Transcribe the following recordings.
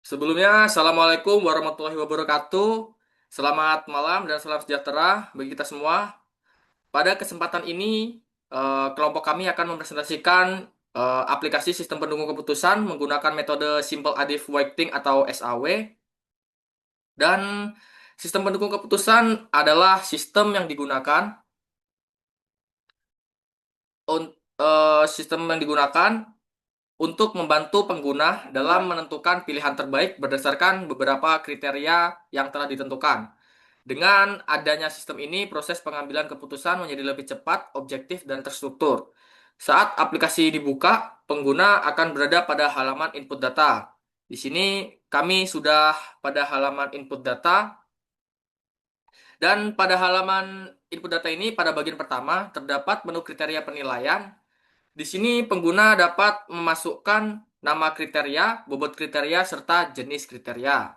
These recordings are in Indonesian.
Sebelumnya, Assalamualaikum warahmatullahi wabarakatuh. Selamat malam dan salam sejahtera bagi kita semua. Pada kesempatan ini, kelompok kami akan mempresentasikan aplikasi sistem pendukung keputusan menggunakan metode Simple Additive Weighting atau SAW. Dan sistem pendukung keputusan adalah sistem yang digunakan sistem yang digunakan untuk membantu pengguna dalam menentukan pilihan terbaik berdasarkan beberapa kriteria yang telah ditentukan. Dengan adanya sistem ini, proses pengambilan keputusan menjadi lebih cepat, objektif, dan terstruktur. Saat aplikasi dibuka, pengguna akan berada pada halaman input data. Di sini kami sudah pada halaman input data, dan pada halaman input data ini, pada bagian pertama, terdapat menu kriteria penilaian. Di sini pengguna dapat memasukkan nama kriteria, bobot kriteria, serta jenis kriteria.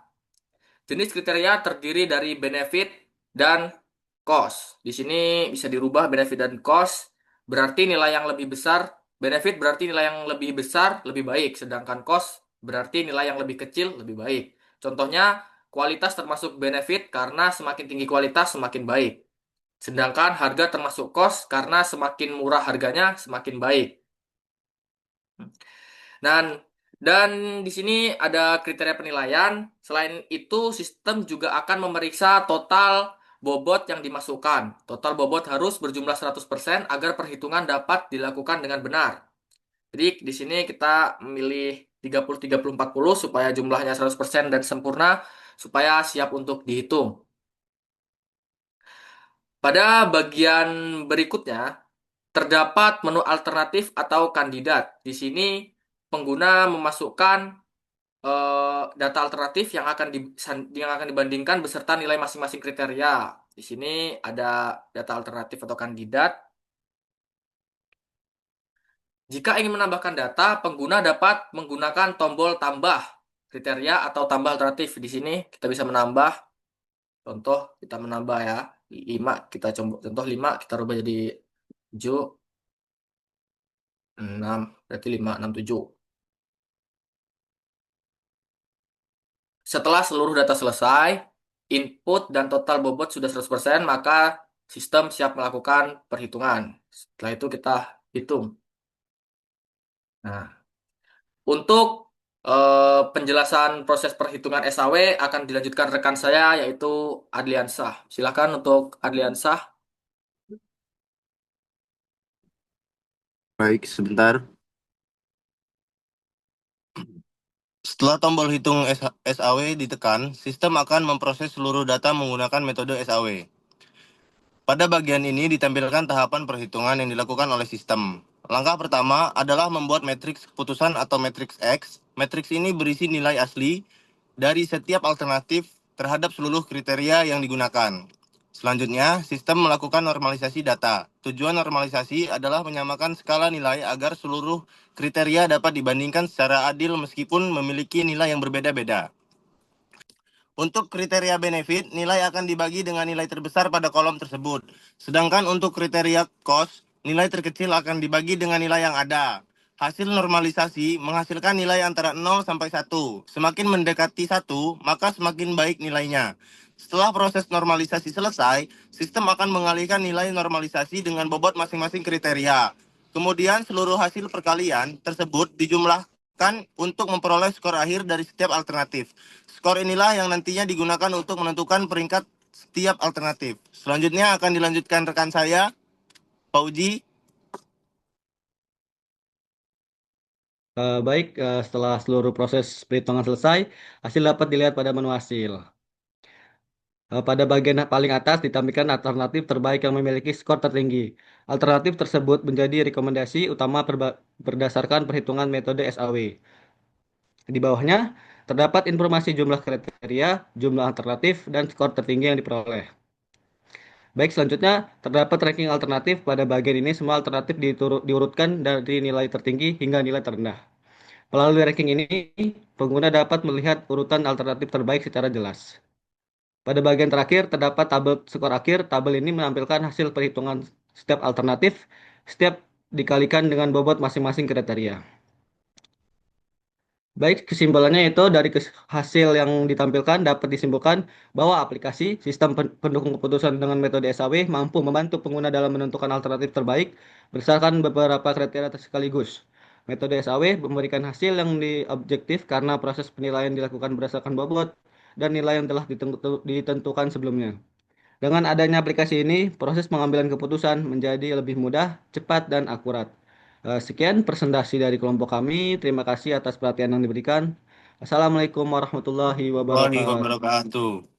Jenis kriteria terdiri dari benefit dan cost. Di sini bisa dirubah benefit dan cost, berarti nilai yang lebih besar. Benefit berarti nilai yang lebih besar, lebih baik. Sedangkan cost berarti nilai yang lebih kecil, lebih baik. Contohnya, kualitas termasuk benefit karena semakin tinggi kualitas, semakin baik. Sedangkan harga termasuk cost karena semakin murah harganya, semakin baik. Dan dan di sini ada kriteria penilaian. Selain itu, sistem juga akan memeriksa total bobot yang dimasukkan. Total bobot harus berjumlah 100% agar perhitungan dapat dilakukan dengan benar. Jadi di sini kita memilih 30 30 40 supaya jumlahnya 100% dan sempurna supaya siap untuk dihitung. Pada bagian berikutnya terdapat menu alternatif atau kandidat. Di sini pengguna memasukkan data alternatif yang akan dibandingkan beserta nilai masing-masing kriteria. Di sini ada data alternatif atau kandidat. Jika ingin menambahkan data, pengguna dapat menggunakan tombol tambah kriteria atau tambah alternatif. Di sini kita bisa menambah. Contoh kita menambah ya. 5 kita coba contoh 5 kita rubah jadi 7, 6 berarti 5 6 7. Setelah seluruh data selesai, input dan total bobot sudah 100%, maka sistem siap melakukan perhitungan. Setelah itu kita hitung. Nah, untuk penjelasan proses perhitungan SAW akan dilanjutkan rekan saya, yaitu Adliansah. Silakan untuk Adliansah. Baik, sebentar. Setelah tombol hitung SAW ditekan, sistem akan memproses seluruh data menggunakan metode SAW. Pada bagian ini ditampilkan tahapan perhitungan yang dilakukan oleh sistem. Langkah pertama adalah membuat matriks keputusan atau matriks X. Matriks ini berisi nilai asli dari setiap alternatif terhadap seluruh kriteria yang digunakan. Selanjutnya, sistem melakukan normalisasi data. Tujuan normalisasi adalah menyamakan skala nilai agar seluruh kriteria dapat dibandingkan secara adil meskipun memiliki nilai yang berbeda-beda. Untuk kriteria benefit, nilai akan dibagi dengan nilai terbesar pada kolom tersebut. Sedangkan untuk kriteria cost, nilai terkecil akan dibagi dengan nilai yang ada. Hasil normalisasi menghasilkan nilai antara 0 sampai 1. Semakin mendekati 1, maka semakin baik nilainya. Setelah proses normalisasi selesai, sistem akan mengalihkan nilai normalisasi dengan bobot masing-masing kriteria. Kemudian seluruh hasil perkalian tersebut dijumlahkan untuk memperoleh skor akhir dari setiap alternatif. Skor inilah yang nantinya digunakan untuk menentukan peringkat setiap alternatif. Selanjutnya akan dilanjutkan rekan saya, Pak Uji. Baik, setelah seluruh proses perhitungan selesai, hasil dapat dilihat pada menu hasil. Pada bagian paling atas ditampilkan alternatif terbaik yang memiliki skor tertinggi. Alternatif tersebut menjadi rekomendasi utama berdasarkan perhitungan metode SAW. Di bawahnya terdapat informasi jumlah kriteria, jumlah alternatif, dan skor tertinggi yang diperoleh. Baik, selanjutnya terdapat ranking alternatif. Pada bagian ini semua alternatif diurutkan dari nilai tertinggi hingga nilai terendah. Melalui ranking ini, pengguna dapat melihat urutan alternatif terbaik secara jelas. Pada bagian terakhir, terdapat tabel skor akhir. Tabel ini menampilkan hasil perhitungan setiap alternatif, setiap dikalikan dengan bobot masing-masing kriteria. Baik, kesimpulannya itu dari hasil yang ditampilkan dapat disimpulkan bahwa aplikasi sistem pendukung keputusan dengan metode SAW mampu membantu pengguna dalam menentukan alternatif terbaik berdasarkan beberapa kriteria sekaligus. Metode SAW memberikan hasil yang objektif karena proses penilaian dilakukan berdasarkan bobot dan nilai yang telah ditentukan sebelumnya. Dengan adanya aplikasi ini, proses pengambilan keputusan menjadi lebih mudah, cepat, dan akurat. Sekian presentasi dari kelompok kami. Terima kasih atas perhatian yang diberikan. Assalamualaikum warahmatullahi Warahmatullahi wabarakatuh. wabarakatuh.